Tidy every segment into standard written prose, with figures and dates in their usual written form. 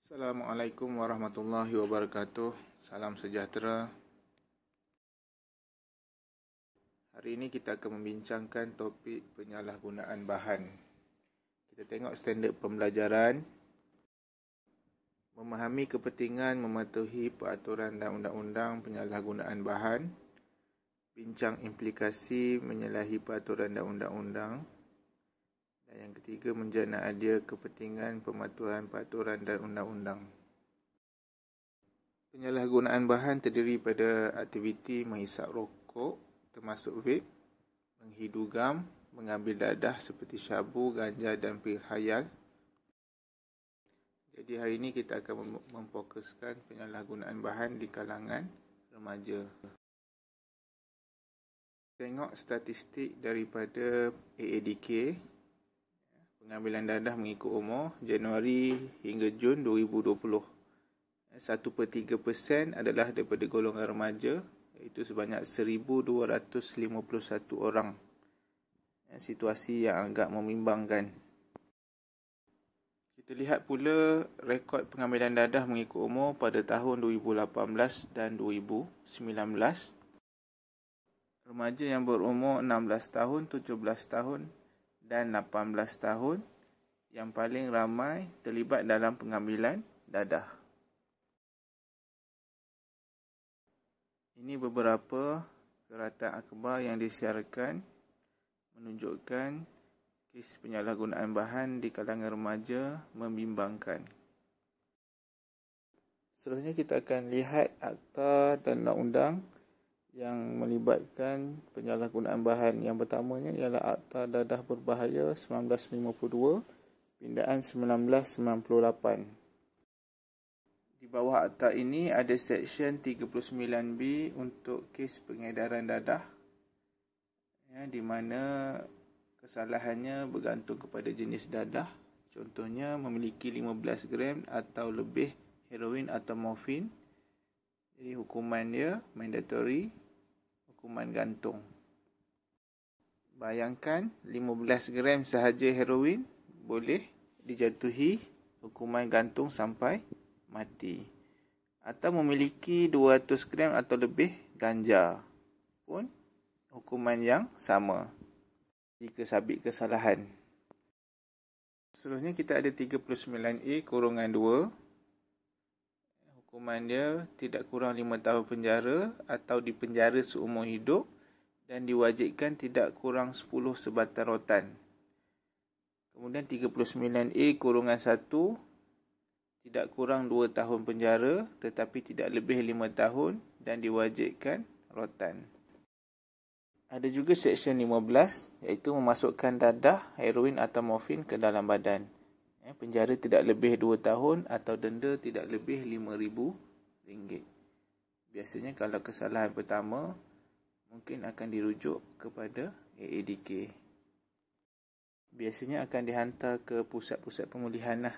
Assalamualaikum warahmatullahi wabarakatuh. Salam sejahtera. Hari ini kita akan membincangkan topik penyalahgunaan bahan. Kita tengok standard pembelajaran, memahami kepentingan mematuhi peraturan dan undang-undang penyalahgunaan bahan, bincang implikasi menyalahi peraturan dan undang-undang, dan yang ketiga, menjana adil kepentingan pematuhan peraturan dan undang-undang. Penyalahgunaan bahan terdiri pada aktiviti menghisap rokok, termasuk vape, menghidu gam, mengambil dadah seperti syabu, ganja dan pil khayal. Jadi hari ini kita akan memfokuskan penyalahgunaan bahan di kalangan remaja. Tengok statistik daripada AADK. Pengambilan dadah mengikut umur Januari hingga Jun 2020. 1/3% adalah daripada golongan remaja, iaitu sebanyak 1,251 orang. Situasi yang agak membimbangkan. Kita lihat pula rekod pengambilan dadah mengikut umur pada tahun 2018 dan 2019. Remaja yang berumur 16 tahun, 17 tahun dan 18 tahun yang paling ramai terlibat dalam pengambilan dadah. Ini beberapa keratan akhbar yang disiarkan menunjukkan kes penyalahgunaan bahan di kalangan remaja membimbangkan. Seterusnya kita akan lihat akta dan undang-undang yang melibatkan penyalahgunaan bahan. Yang pertamanya ialah Akta Dadah Berbahaya 1952, pindaan 1998. Di bawah akta ini ada Seksyen 39B untuk kes pengedaran dadah, di mana kesalahannya bergantung kepada jenis dadah. Contohnya memiliki 15 gram atau lebih heroin atau morfin. Jadi hukuman dia mandatory, hukuman gantung. Bayangkan 15 gram sahaja heroin boleh dijatuhi hukuman gantung sampai mati. Atau memiliki 200 gram atau lebih ganja pun hukuman yang sama jika sabit kesalahan. Seterusnya kita ada 39A-2. Hukuman dia tidak kurang 5 tahun penjara atau dipenjara seumur hidup dan diwajibkan tidak kurang 10 sebatang rotan. Kemudian 39A-1 tidak kurang 2 tahun penjara tetapi tidak lebih 5 tahun dan diwajibkan rotan. Ada juga Seksyen 15 iaitu memasukkan dadah, heroin atau morfin ke dalam badan. Penjara tidak lebih 2 tahun atau denda tidak lebih RM5,000. Biasanya kalau kesalahan pertama, mungkin akan dirujuk kepada AADK. Biasanya akan dihantar ke pusat-pusat pemulihan yang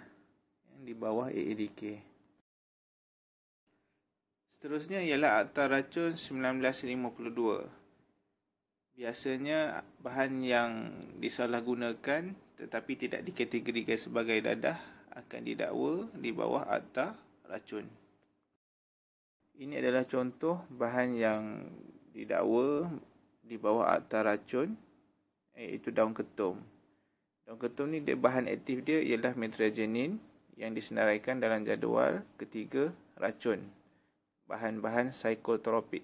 di bawah AADK. Seterusnya ialah Akta Racun 1952. Biasanya bahan yang disalahgunakan tetapi tidak dikategorikan sebagai dadah akan didakwa di bawah akta racun. Ini adalah contoh bahan yang didakwa di bawah akta racun, iaitu daun ketum. Daun ketum ni bahan aktif dia ialah metragenin yang disenaraikan dalam jadual ketiga racun, bahan-bahan psikotropik.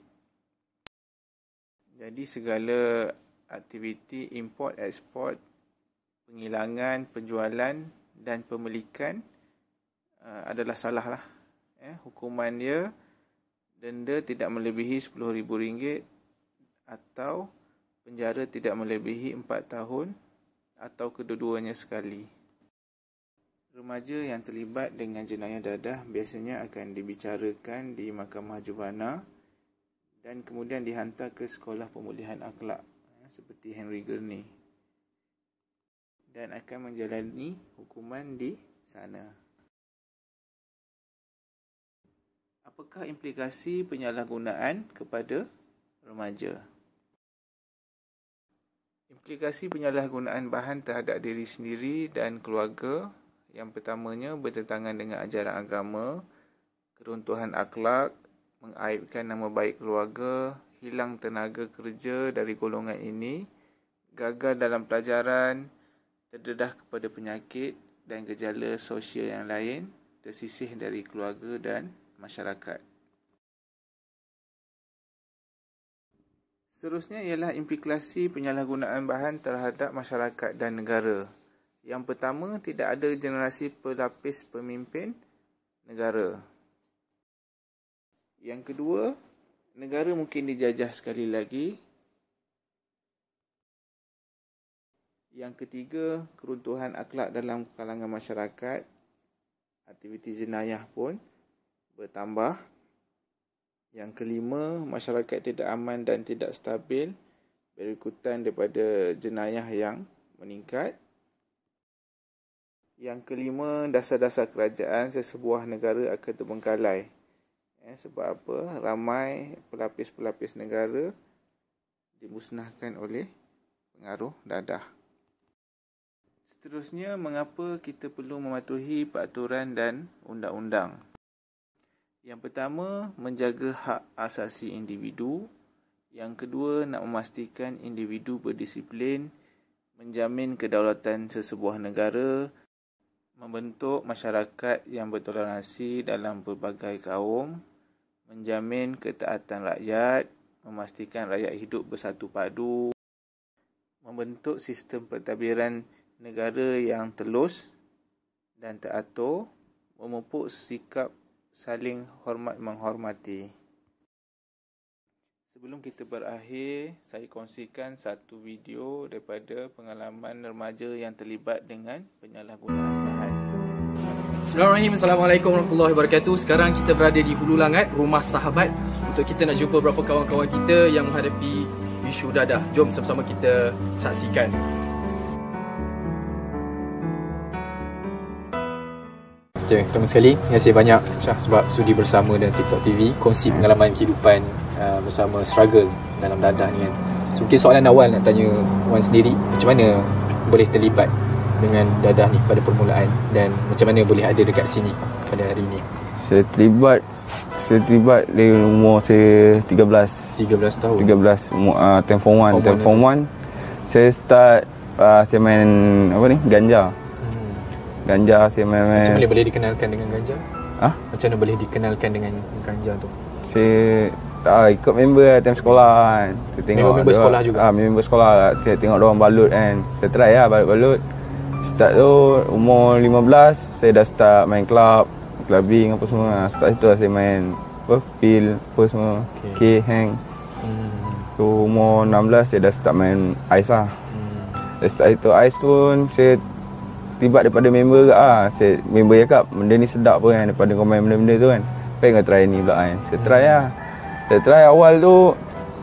Jadi segala aktiviti import, ekspor, penghilangan, penjualan dan pemilikan adalah salah . Hukuman dia denda tidak melebihi RM10,000 atau penjara tidak melebihi 4 tahun atau kedua-duanya sekali. Remaja yang terlibat dengan jenayah dadah biasanya akan dibicarakan di Mahkamah Juvana dan kemudian dihantar ke sekolah pemulihan akhlak seperti Henry Gurney dan akan menjalani hukuman di sana. Apakah implikasi penyalahgunaan kepada remaja? Implikasi penyalahgunaan bahan terhadap diri sendiri dan keluarga Yang pertamanya bertentangan dengan ajaran agama, keruntuhan akhlak, mengaibkan nama baik keluarga, hilang tenaga kerja dari golongan ini, gagal dalam pelajaran, terdedah kepada penyakit dan gejala sosial yang lain, tersisih dari keluarga dan masyarakat. Seterusnya ialah implikasi penyalahgunaan bahan terhadap masyarakat dan negara. Yang pertama, tidak ada generasi pelapis pemimpin negara. Yang kedua, negara mungkin dijajah sekali lagi. Yang ketiga, keruntuhan akhlak dalam kalangan masyarakat. Aktiviti jenayah pun bertambah. Yang kelima, masyarakat tidak aman dan tidak stabil berikutan daripada jenayah yang meningkat. Yang kelima, dasar-dasar kerajaan sesebuah negara akan terbengkalai. Sebab apa? Ramai pelapis-pelapis negara dimusnahkan oleh pengaruh dadah. Seterusnya, mengapa kita perlu mematuhi peraturan dan undang-undang? Yang pertama, menjaga hak asasi individu. Yang kedua, nak memastikan individu berdisiplin, menjamin kedaulatan sesebuah negara, membentuk masyarakat yang bertoleransi dalam pelbagai kaum, menjamin ketaatan rakyat, memastikan rakyat hidup bersatu padu, membentuk sistem pentadbiran negara yang telus dan teratur, memupuk sikap saling hormat menghormati. Sebelum kita berakhir, saya kongsikan satu video daripada pengalaman remaja yang terlibat dengan penyalahgunaan bahan. Bismillahirrahmanirrahim. Assalamualaikum warahmatullahi wabarakatuh. Sekarang kita berada di Hulu Langat, rumah sahabat, untuk kita nak jumpa beberapa kawan-kawan kita yang menghadapi isu dadah. Jom sama-sama kita saksikan. Okay, pertama sekali, terima kasih banyak Syah sebab sudi bersama dengan TikTok TV, kongsi pengalaman kehidupan bersama struggle dalam dadah ni kan. So mungkin soalan awal nak tanya Wan sendiri, macam mana boleh terlibat dengan dadah ni pada permulaan dan macam mana boleh ada dekat sini pada hari ni? Saya terlibat dari umur saya 13 tahun. 13 time form 1. Time form 1 saya start saya main apa ni? Ganja. Ganja saya main. Macam mana boleh dikenalkan dengan ganja? Macam mana boleh dikenalkan dengan ganja tu? Saya ikut member lah time sekolah kan. Saya tengok member sekolah juga? Member sekolah. Saya tengok diorang balut kan. Saya try lah balut-balut. Start tu umur 15 saya dah start main clubbing apa semua. Start situ lah saya main pil apa semua. Okay, hang. Tu umur 16 saya dah start main ais lah. Saya start itu ais pun saya tiba daripada member ke saya member cakap benda ni sedap pun kan daripada kau main benda-benda tu kan. Pengen try ni pula kan. Saya try lah. Saya try awal tu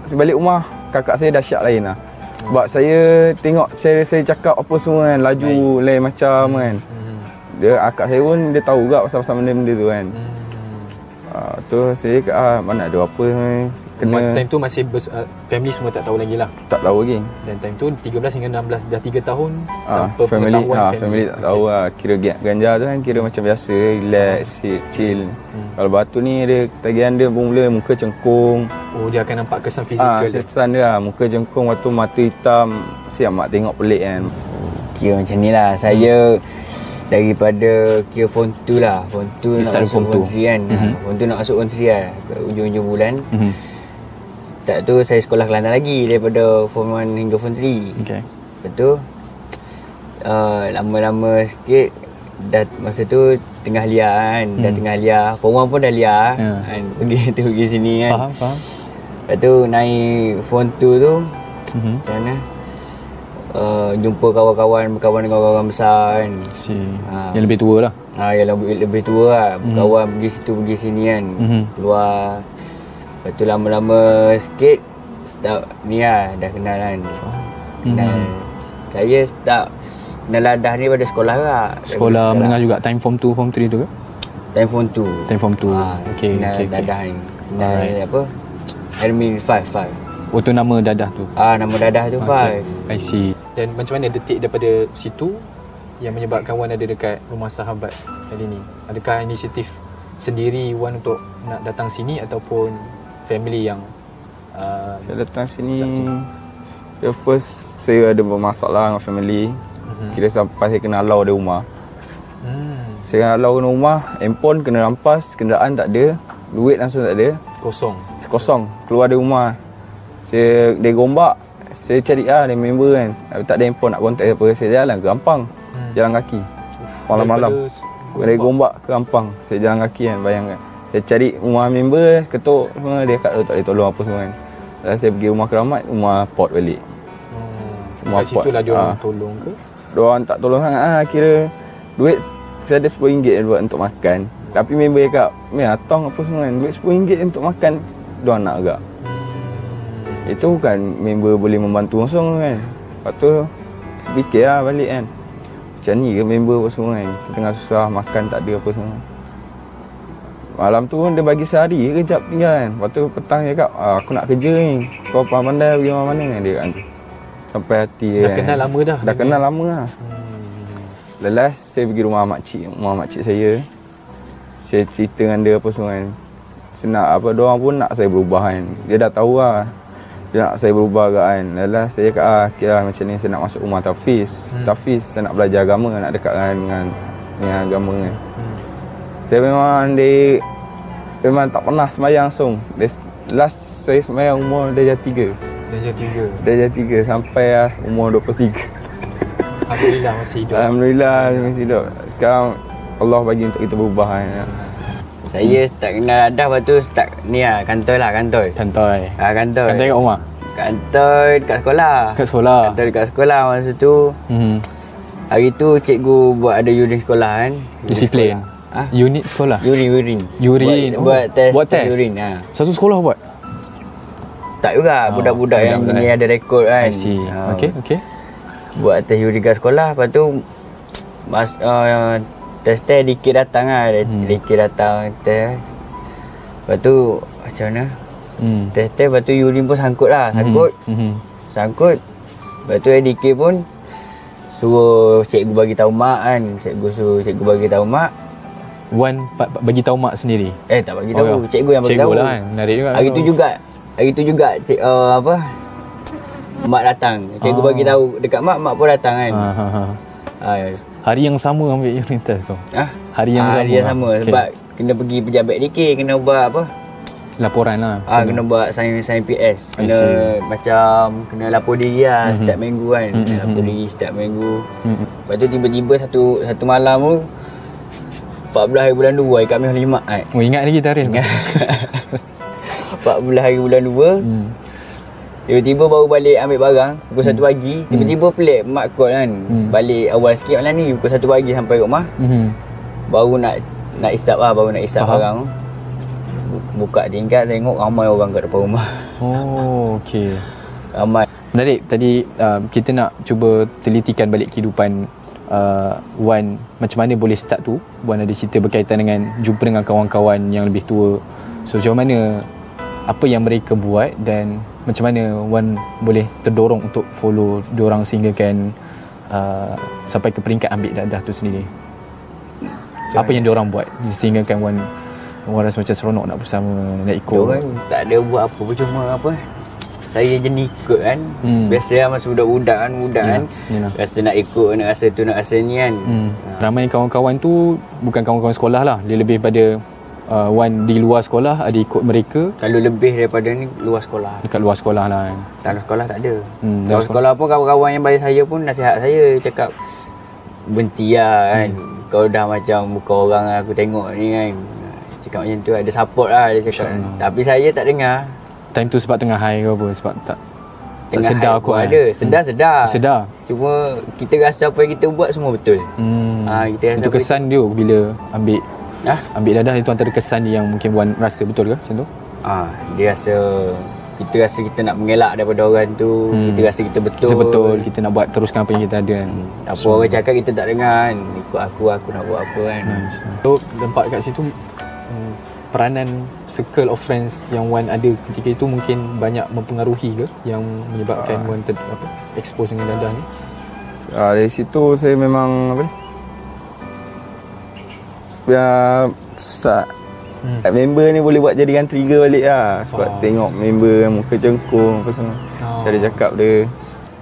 saya balik rumah kakak saya dah syak lain lah. Sebab saya tengok saya cakap apa semua kan, laju lain macam kan. Dia akak saya pun dia tahu juga pasal-pasal benda-benda tu kan. Tu saya cakap mana ada apa ni. Masa time tu masih family semua tak tahu lagi lah. Tak tahu lagi. Dan time tu 13 hingga 16 dah 3 tahun tanpa family pengetahuan family tak tahu lah. Kira ganja tu kan kira macam biasa, relax, chill. Kalau batu ni dia tagihan dia mula muka cengkung. Oh, dia akan nampak kesan fizikal dia. Kesan dia lah, muka cengkung, lepas tu mata hitam. Siap mak tengok pelik kan. Kira macam ni lah. Saya daripada kira form 2 lah. Form 2 nak masuk form 3 kan. Form 2 nak masuk form 3 lah. Ujung-ujung bulan. Tak tu saya sekolah Kelantan lagi daripada form 1 hingga form 3. Okay. Lepas tu lama-lama sikit dah masa tu tengah liar kan. Dah tengah liar. Form 1 pun dah liar kan. Pergi sini kan. Faham. Lepas tu naik form 2 tu macam mana? Jumpa kawan-kawan, berkawan dengan orang besar kan. Yang lebih tua lah. Yang lebih tua lah. Berkawan pergi situ pergi sini kan. Keluar. Lepas tu lama-lama sikit start ni lah, dah kenal kan. Kenal. Saya start kenal dadah ni pada sekolah lah. Sekolah menengah juga, time form 2, form 3 tu ke? Time form 2. Time form 2. Okay. Kenal dadah ni. Kenal apa? Admin 5. Oh tu nama dadah tu? Nama dadah tu 5. I see. Dan macam mana detik daripada situ yang menyebabkan Wan ada dekat rumah sahabat kali ni? Adakah inisiatif sendiri Wan untuk nak datang sini ataupun family yang saya datang sini, first saya ada bermasalah dengan family. Kira sampai saya kena halau dari rumah. Saya kena halau dari rumah, handphone kena rampas, kenderaan tak ada, duit langsung tak ada. Kosong. Keluar dari rumah. Saya dari Gombak, saya cari dari member kan. Tak ada handphone nak kontak siapa. Saya jalan ke Ampang. Jalan kaki. Malam-malam. Dari Gombak ke Ampang. Saya jalan kaki kan, bayangkan. Saya cari rumah member, ketuk semua, dia kat tak boleh tolong apa semua kan. Lepas saya pergi rumah keramat, rumah pot balik. Kat situ lah dia orang tolong ke? Diorang tak tolong sangat kira duit saya ada RM10 buat untuk makan. Tapi member cakap, tong apa semua kan, duit RM10 untuk makan, diorang nak agak. Itu bukan member boleh membantu langsung kan. Lepas tu saya fikirlah balik kan, macam ni ke member apa semua kan, kita tengah susah makan tak ada apa semua. Malam tu dia bagi sehari kejap tinggal kan. Lepas tu petang dia cakap, aku nak kerja ni, kau pandai pergi mana-mana kan dia kan. Sampai hati dah kenal lama dah. Dah kenal lama lah. Lepas saya pergi rumah makcik saya. Saya cerita dengan dia apa semua kan. Saya nak apa, diorang pun nak saya berubah kan. Dia dah tahu lah, dia nak saya berubah agak kan. Lepas saya cakap kira macam ni, saya nak masuk rumah Tafiz. Tafiz saya nak belajar agama, nak dekat dengan agama kan. Saya memang tak pernah sembahyang langsung. Last saya sembahyang umur darjah 3. Darjah 3 sampai umur 23. Alhamdulillah masih hidup. Alhamdulillah masih hidup. Sekarang Allah bagi untuk kita berubah kan. Saya start kenal Dadah, lepas tu start ni lah, kantoi. Kantoi Kantoi kat rumah? Kantoi dekat sekolah. Kantoi dekat sekolah masa tu. Hari tu cikgu buat ada unit sekolah kan. Disiplin. Unit sekolah? Urin. Buat test urin. Satu sekolah buat? Tak juga, budak-budak yang ni ada rekod kan. I see. Okay. Buat test urin kat sekolah, lepas tu test dikit datang lah. Dikit datang test. Lepas tu macam mana? Test lepas tu urin pun sangkut lah. Sangkut. Lepas tu dikit pun suruh cikgu bagi tahu mak kan. Cikgu bagi tahu mak. Wan bagi tahu mak sendiri? Tak bagi tahu. Cikgu yang bagi tahu. Cikgu lah kan. Menarik juga. Hari tu juga mak datang. Cikgu bagi tahu dekat mak pun datang kan. Hari yang sama ambil urin test tu? Hari yang sama. Okay. Sebab kena pergi pejabat DK, kena buat apa? Laporan lah. Kena buat sign PS. Macam kena lapor diri lah setiap minggu kan. Lapor diri setiap minggu. Lepas tu tiba-tiba satu malam tu 14 hari bulan 2 kami hari Jumaat. Ingat lagi tarikh? 14 hari bulan 2. Tiba-tiba baru balik ambil barang pukul 1 pagi. Tiba-tiba pelik mak call kan. Balik awal sikit malam ni pukul 1 pagi sampai rumah. Baru nak isap lah, barang tu. Buka tingkat tengok ramai orang kat depan rumah. Okey. Ramai. Menarik. Tadi kita nak cuba telitikan balik kehidupan Wan, macam mana boleh start tu. Wan ada cerita berkaitan dengan jumpa dengan kawan-kawan yang lebih tua. So macam mana, apa yang mereka buat dan macam mana Wan boleh terdorong untuk follow diorang sehingga kan sampai ke peringkat ambil dadah tu sendiri. Apa yang diorang buat sehingga kan Wan rasa macam seronok nak bersama, nak ikut. Diorang tak ada buat apa, cuma apa, saya jenis ikut kan. Biasa lah masa budak-budak kan, rasa nak ikut, nak rasa tu, nak rasa ni kan. Ramai kawan-kawan tu bukan kawan-kawan sekolah lah, dia lebih pada Wan di luar sekolah ada ikut mereka. Kalau lebih daripada ni luar sekolah. Dekat luar sekolah lah kan. Dalam sekolah tak ada. Dalam sekolah pun kawan-kawan yang bayar saya pun nasihat saya, cakap berhenti lah kan. Kau dah macam bukan orang lah, aku tengok ni kan. Cakap macam tu, ada support lah dia cakap. Tapi saya tak dengar. Time tu sebab tengah high ke apa? Sebab tak sedar aku ada. Sedar. Cuma kita rasa apa yang kita buat semua betul. Itu kesan dia bila ambil dadah itu, antara kesan dia yang mungkin Wan rasa betul ke macam tu? Dia rasa kita nak mengelak daripada orang tu. Kita rasa kita betul. Kita nak buat teruskan apa yang kita ada kan. Apa orang cakap kita tak dengar kan. Ikut aku nak buat apa kan. So nampak kat situ peranan circle of friends yang Wan ada ketika itu mungkin banyak mempengaruhi ke yang menyebabkan Wan expose dengan dadah ni? Dari situ saya memang apa ni? Ya susah. Member ni boleh buat jadikan trigger balik lah. Sebab tengok member muka cengkung apa semua. Cara cakap dia.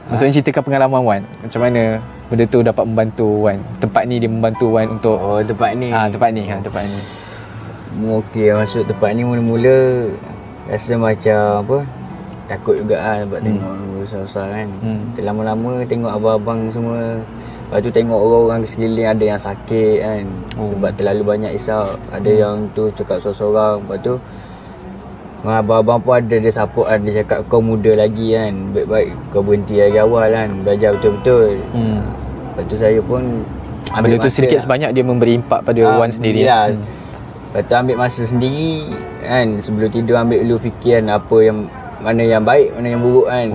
Maksudnya ceritakan pengalaman Wan. Macam mana benda tu dapat membantu Wan? Tempat ni dia membantu Wan untuk tempat ni. Tempat ni. Okey, masuk tempat ni mula-mula rasa macam apa? Takut juga lah sebab tengok besar-besar kan. Lama-lama tengok abang-abang semua. Lepas tu tengok orang-orang sekeliling ada yang sakit kan. Sebab terlalu banyak isap. Ada yang tu cakap sorang-sorang. Lepas tu abang-abang pun ada dia support kan. Dia cakap kau muda lagi kan. Baik-baik kau berhenti dari awal kan. Belajar betul-betul. Lepas tu saya pun ambil benda tu sedikit sebanyak dia memberi impak pada Wan sendiri. Lepas tu ambil masa sendiri kan. Sebelum tidur ambil dulu fikir kan, apa yang mana yang baik, mana yang buruk kan.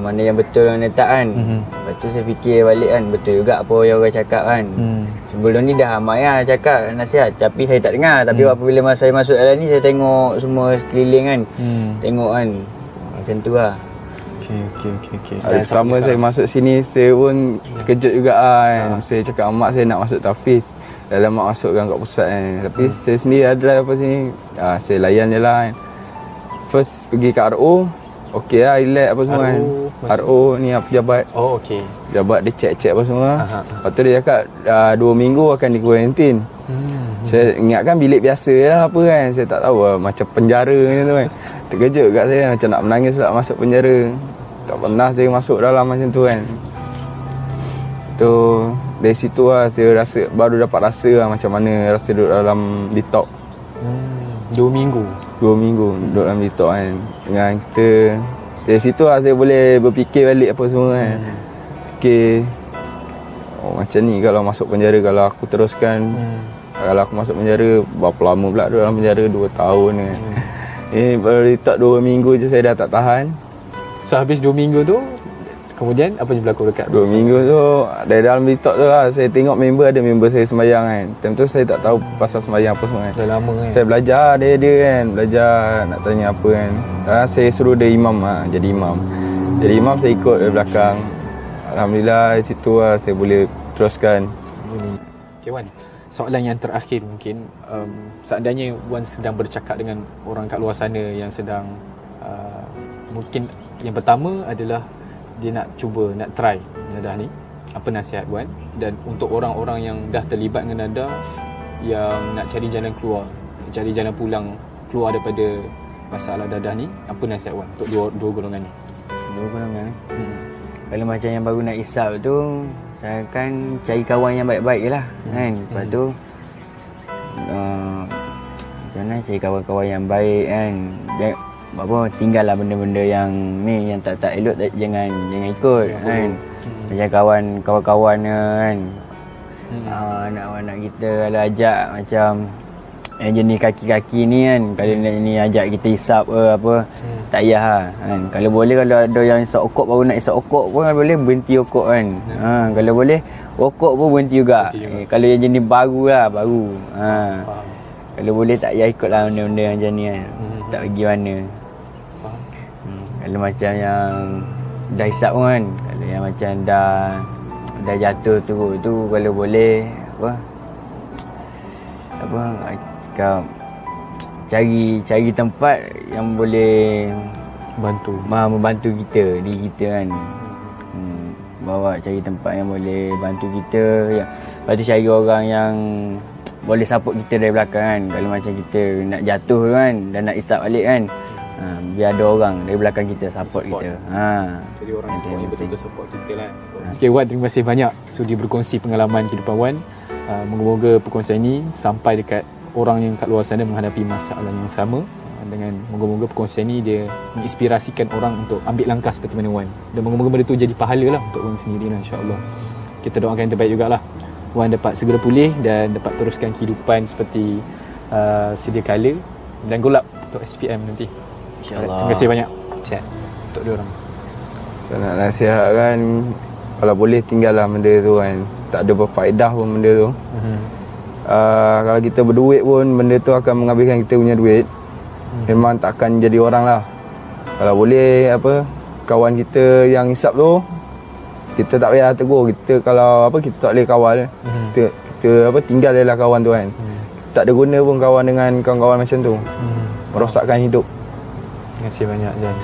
Mana yang betul, mana tak kan. Lepas tu saya fikir balik kan, betul juga apa yang orang cakap kan. Sebelum ni dah ramai lah cakap nasihat, tapi saya tak dengar. Tapi apabila masa saya masuk dalam ni, saya tengok semua sekeliling kan. Tengok kan, macam tu lah. Okey. Hari pertama saya masuk sini, saya pun terkejut juga kan. Saya cakap dengan mak saya nak masuk tahfiz. Dalam mak masukkan kat pusat kan. Tapi saya sendiri ada apa sini, saya layan je lah kan. First pergi ke RO, okey lah, relax apa semua kan. RO ni pejabat. Okey. Pejabat dia check apa semua. Lepas tu dia cakap 2 minggu akan di kuarantin. Saya ingatkan bilik biasa lah apa kan. Saya tak tahu lah, macam penjara macam tu kan. Terkejut kat saya, macam nak menangis pula masuk penjara. Tak pernah saya masuk dalam macam tu kan. Tu dari situ lah saya rasa, baru dapat rasa lah macam mana rasa duduk dalam detox. 2 minggu duduk dalam detox kan. Dengan kita, dari situ lah saya boleh berfikir balik apa semua kan. Fikir macam ni kalau masuk penjara, kalau aku teruskan, kalau aku masuk penjara, berapa lama pula duduk dalam penjara, 2 tahun kan. Ini baru detox 2 minggu je saya dah tak tahan. So habis 2 minggu tu, kemudian apa yang berlaku dekat 2 minggu tu, dari dalam detox tu lah, saya tengok ada member saya sembahyang kan. Time tu saya tak tahu pasal sembahyang apa semua kan. Dah lama kan. Saya belajar dia kan, belajar nak tanya apa kan. Saya suruh dia imam lah, jadi imam. Jadi imam saya ikut dari belakang. Alhamdulillah di situ lah saya boleh teruskan. Okay Wan, soalan yang terakhir mungkin, seandainya Wan sedang bercakap dengan orang kat luar sana yang sedang mungkin yang pertama adalah dia nak cuba, nak try Nadah ni, apa nasihat Wan? Dan untuk orang-orang yang dah terlibat dengan Nadah, yang nak cari jalan keluar, cari jalan pulang, keluar daripada masalah dadah ni, apa nasihat Wan untuk dua golongan ni? Dua golongan ni? Kalau macam yang baru nak isap tu, saya akan cari kawan yang baik-baik je lah kan. Lepas tu macam mana cari kawan-kawan yang baik kan. Apa, tinggallah benda-benda yang ni, yang tak elok, jangan ikut kan. Macam kawan-kawan kan. Anak-anak kita kalau ajak macam yang jenis kaki-kaki ni kan, kalau ni ajak kita hisap apa, tak payah lah kan. Kalau boleh, kalau ada yang isap okok, baru nak isap okok pun boleh berhenti okok kan. Kalau boleh okok pun berhenti juga. Kalau yang jenis baru lah, baru. Kalau boleh tak payah ikut lah benda-benda yang macam ni kan. Tak pergi mana. Kalau macam yang dah hisap pun kan, kalau yang macam dah jatuh tu kalau boleh cari tempat yang boleh membantu kita, diri kita kan. Cari tempat yang boleh bantu kita, lepas tu cari orang yang boleh support kita dari belakang kan. Kalau macam kita nak jatuh kan dan nak isap balik kan, biar ada orang dari belakang kita support. Kita. Jadi orang semua yang betul-betul support kita lah. Okay Wan, terima kasih banyak sudi berkongsi pengalaman kehidupan Wan. Moga-moga perkongsian ini sampai dekat orang yang kat luar sana menghadapi masalah yang sama. Dengan moga-moga perkongsian ini dia menginspirasikan orang untuk ambil langkah seperti mana Wan. Dan moga-moga benda tu jadi pahala lah untuk Wan sendiri lah, insya-Allah. Kita doakan yang terbaik jugalah. Wan dapat segera pulih dan dapat teruskan kehidupan seperti sedia kala dan golap untuk SPM nanti. InsyaAllah. Terima kasih banyak. Sihat untuk diorang. Saya nak nasihatkan, kalau boleh tinggallah benda tu kan. Tak ada berfaedah pun benda tu. Kalau kita berduit pun, benda tu akan menghabiskan kita punya duit. Memang tak akan jadi orang lah. Kalau boleh kawan kita yang hisap tu, kita tak payah tegur. Kita kalau apa kita tak boleh kawal, kita apa tinggal je lah kawan tu kan. Tak ada guna pun kawan dengan kawan-kawan macam tu. Merosakkan hidup. Terima kasih banyak Jan.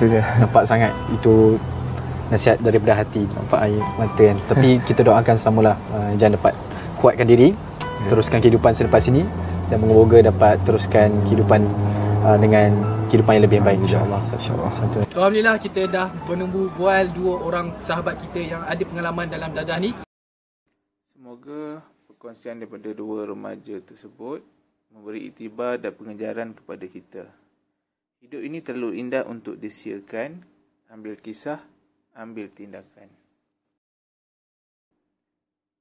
Nampak sangat itu nasihat daripada hati, nampak air mata kan. Tapi kita doakan samalah Jan dapat kuatkan diri, teruskan kehidupan selepas ini dan moga dapat teruskan kehidupan dengan kehidupan yang lebih baik insya-Allah. So alhamdulillah kita dah menunggu bual dua orang sahabat kita yang ada pengalaman dalam dadah ni. Semoga perkongsian daripada dua remaja tersebut memberi iktibar dan pengejaran kepada kita. Hidup ini terlalu indah untuk disia-siakan. Ambil kisah, ambil tindakan.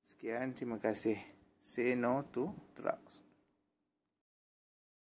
Sekian, terima kasih. Say no to drugs.